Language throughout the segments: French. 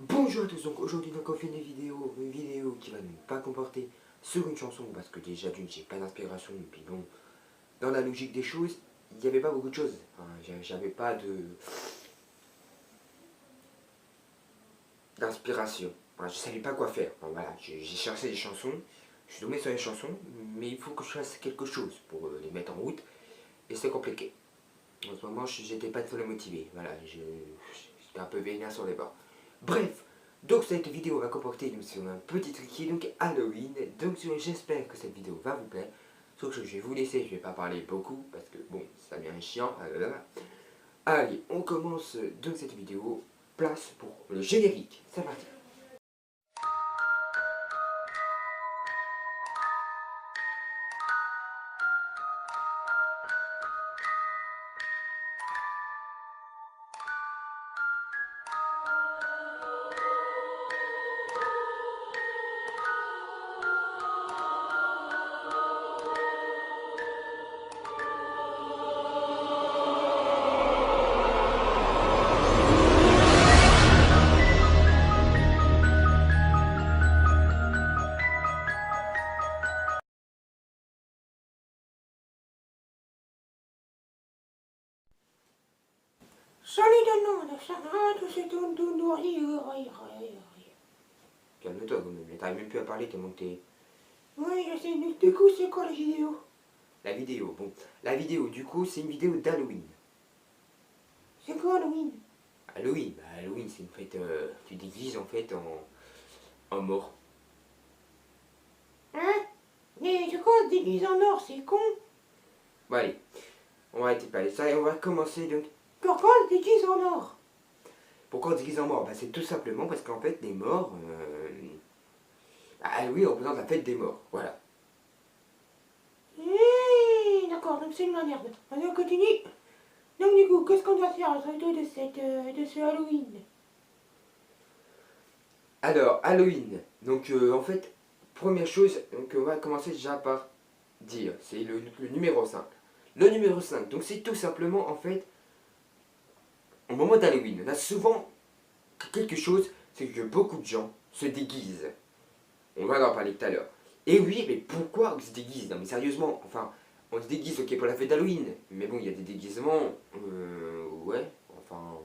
Bonjour à tous, donc aujourd'hui on fait une vidéo qui va ne pas comporter sur une chanson parce que déjà d'une j'ai pas d'inspiration et puis bon, dans la logique des choses, il n'y avait pas beaucoup de choses, enfin, j'avais pas d'inspiration, enfin, je savais pas quoi faire, enfin, voilà, j'ai cherché des chansons, je suis tombé sur les chansons, mais il faut que je fasse quelque chose pour les mettre en route et c'est compliqué. En ce moment j'étais pas très motivé, voilà, j'étais un peu vénère sur les bords. Bref, donc cette vidéo va comporter donc, sur un petit truc qui est donc Halloween. Donc j'espère que cette vidéo va vous plaire. Sauf que je vais vous laisser, je vais pas parler beaucoup parce que bon, ça devient chiant. Allez, on commence donc cette vidéo. Place pour le générique. C'est parti. Salut tout le monde, ça va, tout c'est tout Calme-toi quand même, mais t'arrives même plus à parler tellement que t'es... Oui, je sais, du coup, c'est quoi la vidéo? La vidéo, bon. La vidéo, du coup, c'est une vidéo d'Halloween. C'est quoi Halloween? Halloween, bah, Halloween c'est une fête, tu déguises en fait en mort. Hein? Mais c'est quoi on se déguise en or, c'est con? Bon allez, on va arrêter de parler de ça et on va commencer donc. Pourquoi on se déguise en or? Pourquoi on se déguise en mort? Bah, c'est tout simplement parce qu'en fait les morts, Halloween représente la fête des morts, voilà. D'accord, donc c'est de la merde. Allez, on continue. Donc du coup, qu'est-ce qu'on doit faire autour de ce Halloween? Alors, Halloween, donc en fait, première chose, donc on va commencer déjà par dire, c'est le numéro 5. Le numéro 5, donc c'est tout simplement en fait, au moment d'Halloween, on a souvent quelque chose, c'est que beaucoup de gens se déguisent. On va en parler tout à l'heure. Et oui, mais pourquoi on se déguise? Non mais sérieusement, enfin, on se déguise ok pour la fête d'Halloween, mais bon, il y a des déguisements, ouais, enfin,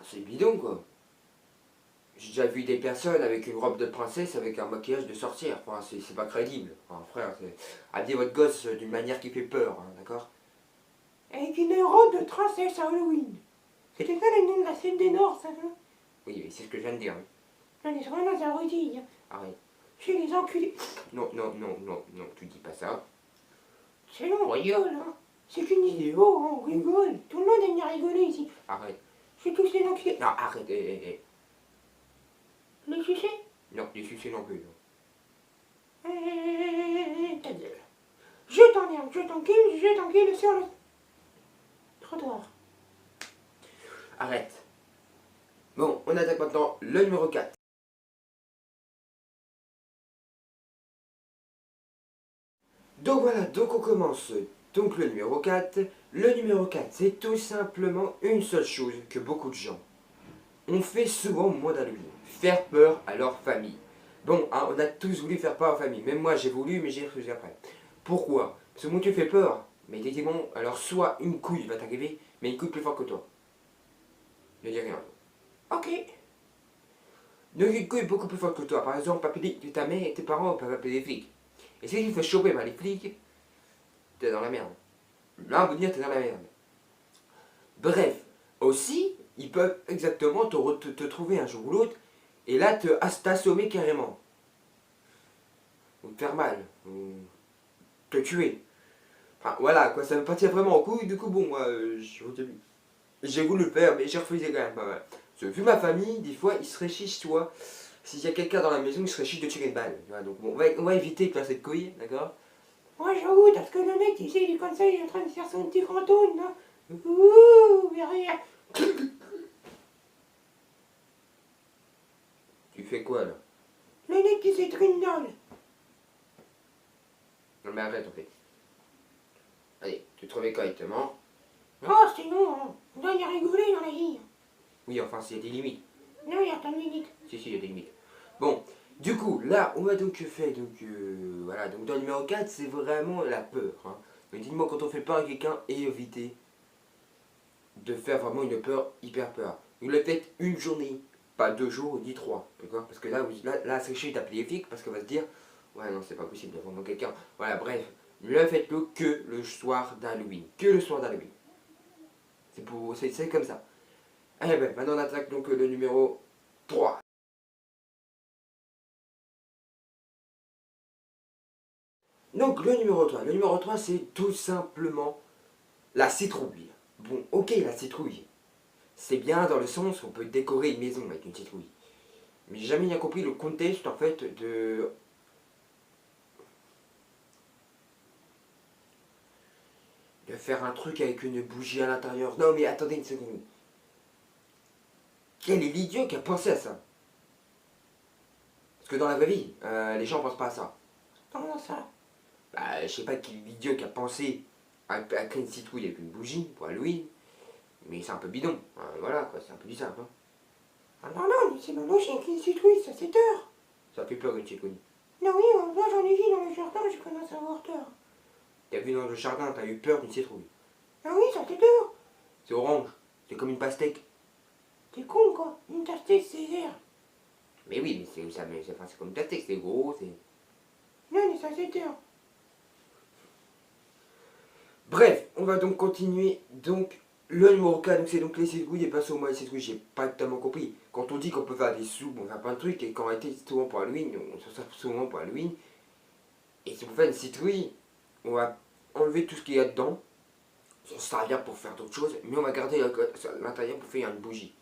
c'est bidon quoi. J'ai déjà vu des personnes avec une robe de princesse avec un maquillage de sorcière, enfin, c'est pas crédible. Enfin, frère, habillez votre gosse d'une manière qui fait peur, hein, d'accord? Avec une robe de princesse à Halloween. C'était quoi le nom de la scène des Nords, ça? Hein? Oui, c'est ce que je viens de dire. Hein. Non, mais c'est vraiment un redit. Hein. Arrête. Chez les enculés. Non, non, non, non, non, tu dis pas ça. C'est long, on rigole, hein. C'est qu'une vidéo, hein, on rigole. Tout le monde aime bien rigoler ici. Arrête. Je suis tous les enculés. Non, arrête, Les sucés? Non, les sucés non plus. Non. Ta gueule. Je t'encule sur le trottoir. Arrête. Bon, on attaque maintenant le numéro 4. Donc voilà, donc on commence. Donc le numéro 4. Le numéro 4, c'est tout simplement une seule chose que beaucoup de gens ont fait souvent au moment d'Halloween. Faire peur à leur famille. Bon, hein, on a tous voulu faire peur à la famille. Même moi j'ai voulu, mais j'ai refusé après. Pourquoi? Parce que moi tu fais peur. Mais bon, alors soit une couille va t'arriver, mais une couille plus forte que toi. Ne dis rien. Ok. Donc une couille beaucoup plus forte que toi. Par exemple, appeler ta mère et tes parents peuvent appeler des flics. Et si tu fais choper par les flics, t'es dans la merde. Là, on veut dire t'es dans la merde. Bref, aussi, ils peuvent exactement te trouver un jour ou l'autre et là t'assommer carrément. Ou te faire mal. Ou te tuer. Enfin voilà, quoi, ça veut partir vraiment en couille. Du coup, bon, moi, j'ai voulu le faire, mais j'ai refusé quand même pas mal. Parce que vu ma famille, des fois, ils se réchissent, tu vois. S'il y a quelqu'un dans la maison, il se réchisse de tirer une balle. Tu vois, donc bon, on va éviter de faire cette couille, d'accord? Moi j'avoue, parce que le mec ici, il est comme ça, il est en train de faire son petit fantôme, là. Ouh, derrière. Tu fais quoi là? Le mec qui s'est trindole. Non mais arrête en fait. Allez, tu te remets correctement. Oh, sinon, on doit y rigoler dans la vie. Oui, enfin, il y a des limites. Non, il y a pas de limite. Si, il y a des limites. Bon, du coup, là, on va donc faire, voilà, donc dans le numéro 4, c'est vraiment la peur. Hein. Mais dites-moi, quand on fait peur à quelqu'un, évitez de faire vraiment une peur, hyper peur. Vous le faites une journée, pas 2 jours, ni 3, d'accord? Parce que là c'est chiant d'appeler les flics, parce qu'elle va se dire, ouais, non, c'est pas possible de vendre quelqu'un. Voilà, bref, ne faites-le que le soir d'Halloween. Que le soir d'Halloween. C'est comme ça. Eh ben, maintenant on attaque donc le numéro 3. Donc le numéro 3. Le numéro 3, c'est tout simplement la citrouille. Bon, ok, la citrouille. C'est bien dans le sens qu'on peut décorer une maison avec une citrouille. Mais j'ai jamais bien compris le contexte en fait de faire un truc avec une bougie à l'intérieur. Non mais attendez une seconde. Quel est l'idiot qui a pensé à ça? Parce que dans la vraie vie, les gens pensent pas à ça. Comment ça? Bah, je sais pas quel idiot qui a pensé à créer une citrouille avec une bougie pour Halloween. Mais c'est un peu bidon. Voilà quoi, c'est un peu bizarre. Hein. Ah non, non, mais c'est ma logique, une citrouille, ça c'est tard. Ça fait peur une citrouille. Non, oui, moi j'en ai vu dans le jardin, je commence à avoir tort. T'as vu dans le jardin, t'as eu peur d'une citrouille. Ah oui, ça c'est tard. C'est orange. C'est comme une pastèque. T'es con quoi, une pastèque c'est vert. Mais oui, mais c'est comme une pastèque, c'est gros, c'est... Non, mais ça c'est tard. Bref, on va donc continuer. Donc, le numéro 4, donc c'est donc les citrouilles et pas seulement les citrouilles, j'ai pas totalement compris. Quand on dit qu'on peut faire des sous, on fait plein de trucs, et qu'en réalité, c'est souvent pour Halloween, on se sert souvent pour Halloween. Et si on fait une citrouille, on va enlever tout ce qu'il y a dedans, ça servir pour faire d'autres choses, mais on va garder l'intérieur pour faire une bougie.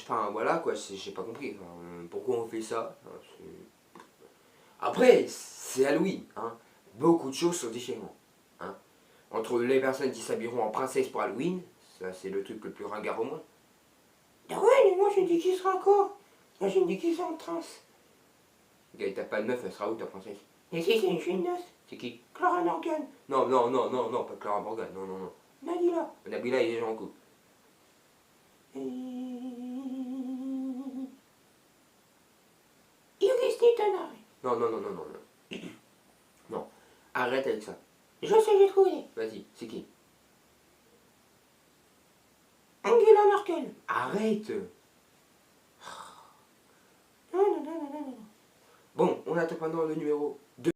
Enfin voilà quoi, j'ai pas compris. Enfin, pourquoi on fait ça? Après, c'est Halloween, hein. Beaucoup de choses sont différentes. Hein. Entre les personnes qui s'habilleront en princesse pour Halloween, ça c'est le truc le plus ringard au monde. Ah ouais, mais moi je me dis qui sera encore. Moi je me dis qui sera en transe. T'as pas de meuf, elle sera où ta princesse? Et si c'est une fille de noce, C'est qui? Clara Morgan, Non, non, non, non, non, pas Clara Morgan, non, non, non. Nabila. Nabila et les gens en couple. Augustin Tanari. Non, non, non, non, non, non. Non, arrête avec ça. Je sais, j'ai trouvé. Vas-y, c'est qui? Angela Merkel. Arrête. Non, non, non, non, non, non. Bon, on attend maintenant le numéro 2.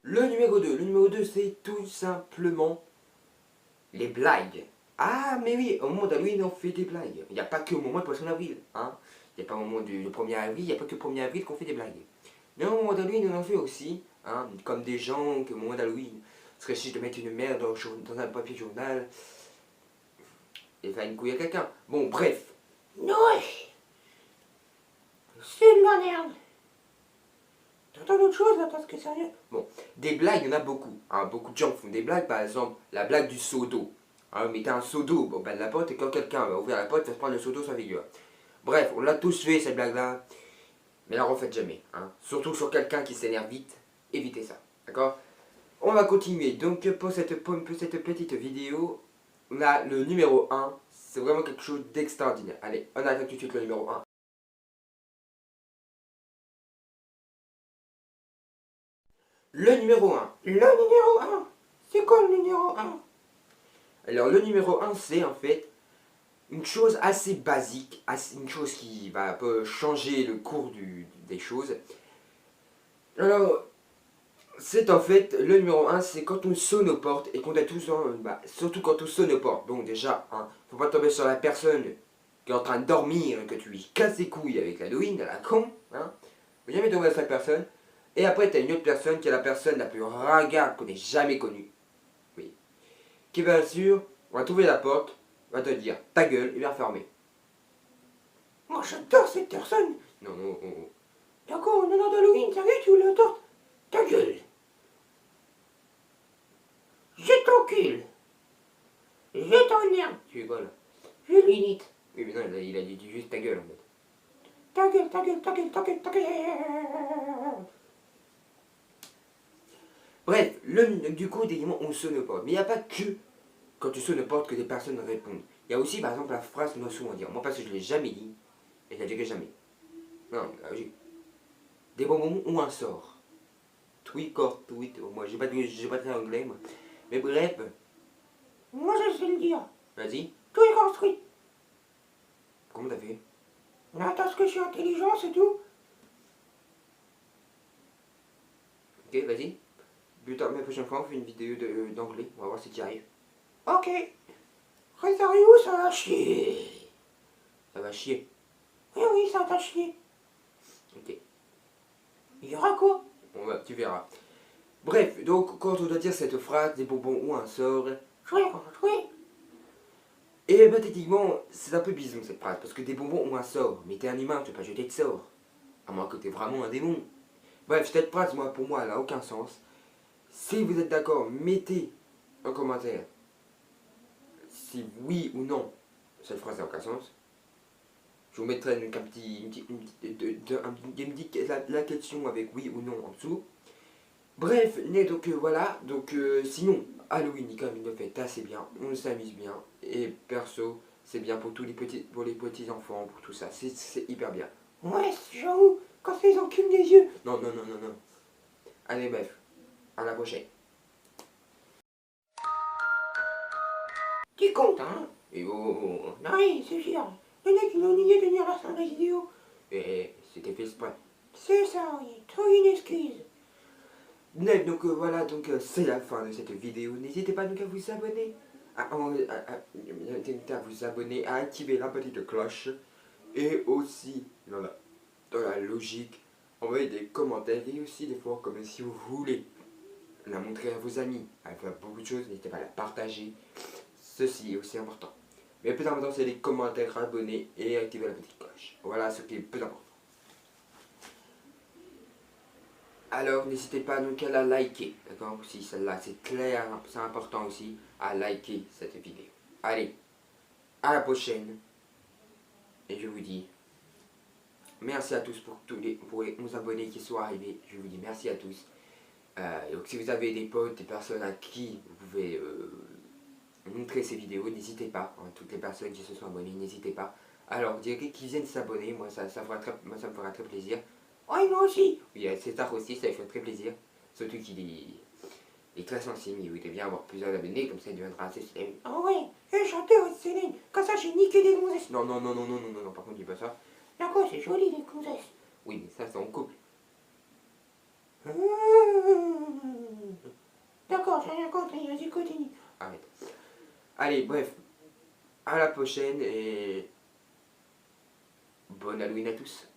Le numéro 2, c'est tout simplement les blagues. Ah, mais oui, au moment d'Halloween, on fait des blagues. Il n'y a pas que au moment de Poisson avril. Hein. Il n'y a pas au moment du 1er avril, il n'y a pas que le 1er avril qu'on fait des blagues. Mais au moment d'Halloween, on en fait aussi. Hein, comme des gens que au moment d'Halloween, ce serait chiche de mettre une merde dans un papier journal et faire une couille à quelqu'un. Bon, bref. Non, c'est de la merde. T'entends d'autres choses là, parce que sérieux. Bon, des blagues, il y en a beaucoup. Hein. Beaucoup de gens font des blagues, par exemple, la blague du seau d'eau. Hein, mettez un seau d'eau au bas de la porte et quand quelqu'un va ouvrir la porte, il va se prendre le seau d'eau sur la figure. Bref, on l'a tous fait cette blague-là, mais la refaites jamais. Hein. Surtout sur quelqu'un qui s'énerve vite, évitez ça. D'accord? On va continuer. Donc pour cette petite vidéo, on a le numéro 1. C'est vraiment quelque chose d'extraordinaire. Allez, on attaque tout de suite le numéro 1. Le numéro 1. Le numéro 1. C'est quoi le numéro 1? Alors le numéro 1, c'est en fait une chose assez basique, une chose qui va un peu changer le cours des choses. Alors, c'est en fait, le numéro 1, c'est quand on sonne aux portes et qu'on a tous, surtout quand on sonne aux portes. Donc déjà, hein, faut pas tomber sur la personne qui est en train de dormir et que tu lui casses les couilles avec l'Halloween, à la con. Hein. Faut jamais tomber sur cette personne. Et après, tu as une autre personne qui est la personne la plus ringarde qu'on ait jamais connue. Oui. Qui bien sûr, on va trouver la porte, va te dire ta gueule et bien fermer. Moi j'adore cette personne. Non, non, oh. D'accord, on est dans d'Halloween, sérieux, tu veux la torte? Ta gueule. Je t'encule. Je t'emmerde. Tu es quoi là? Je l'unite. Oui, mais non, il a dit juste ta gueule en fait. Ta gueule, ta gueule, ta gueule, ta gueule, ta gueule. Bref, du coup, techniquement, on sonne aux portes. Mais il n'y a pas que quand tu sonnes aux portes que des personnes répondent. Il y a aussi, par exemple, la phrase qu'on doit souvent dire. Moi, parce que je ne l'ai jamais dit, et je la dirai jamais. Non, mais logique. Des bonbons ou un sort. Tweet or tweet. Moi, j'ai pas très anglais, moi. Mais bref, Moi, je sais le dire. vas-y. Tout est construit. Comment t'as fait? Là, parce que je suis intelligent, c'est tout. Ok, vas-y. Putain, mais la prochaine fois, on fait une vidéo d'anglais. On va voir si tu y arrives. Ok. Rosario, ça va chier. Ça va chier. Oui, oui, ça va chier. Ok. Il y aura quoi? Tu verras. Bref, donc, quand on doit dire cette phrase, des bonbons ou un sort, Jouer, jouer. et bah, techniquement, c'est un peu bison cette phrase. Parce que des bonbons ou un sort. Mais t'es un humain, tu peux pas jeter de sort. À moins que t'es vraiment un démon. Bref, cette phrase, moi, pour moi, elle n'a aucun sens. Si vous êtes d'accord, mettez en commentaire si oui ou non cette phrase n'a aucun sens. Je vous mettrai donc la question avec oui ou non en dessous. Bref, donc voilà. Donc sinon, Halloween, quand même, il le fait assez bien. On s'amuse bien. Et perso, c'est bien pour pour les petits enfants, pour tout ça. C'est hyper bien. Ouais, j'avoue, quand ils enculent des yeux. Non, non, non, non, non. Allez, bref. À la prochaine. Tu comptes, hein? Et oh. Non, oui, c'est sûr. Le mec, il a oublié de venir à la fin de la vidéo. Et c'était fait exprès. C'est ça, oui. Trop une excuse. Bref, donc voilà, donc c'est la fin de cette vidéo. N'hésitez pas donc à vous abonner, à vous abonner, à activer la petite cloche. Et aussi, dans la logique, envoyer des commentaires et aussi des fois, comme si vous voulez la montrer à vos amis, à faire beaucoup de choses, n'hésitez pas à la partager. Ceci est aussi important. Mais le plus important, c'est les commentaires, abonner et activer la petite cloche. Voilà ce qui est le plus important. Alors n'hésitez pas donc à la liker, d'accord? Si celle-là c'est clair, c'est important aussi à liker cette vidéo. Allez, à la prochaine. Et je vous dis merci à tous pour les 11 abonnés qui sont arrivés. Je vous dis merci à tous. Donc si vous avez des potes, des personnes à qui vous pouvez montrer ces vidéos, n'hésitez pas. Hein, toutes les personnes qui se sont abonnées, n'hésitez pas. Alors, dirais qu'ils viennent s'abonner, moi ça me fera très plaisir. Ouais, moi aussi. Oui, c'est tard aussi, ça lui fait très plaisir. Surtout qu'il est très sensible, il voudrait bien avoir plusieurs abonnés, comme ça il deviendra assez célèbre. Ah ouais, et chanteur de Céline. Comme ça, j'ai niqué des gonzesses. Non, non, non, non, non, non, non, non, par contre, dis pas ça. D'accord, c'est joli, les gonzesses. Oui, mais ça, c'est en couple. D'accord, j'ai rien compris, vas-y, continue. Arrête. Allez, bref, à la prochaine et bonne Halloween à tous.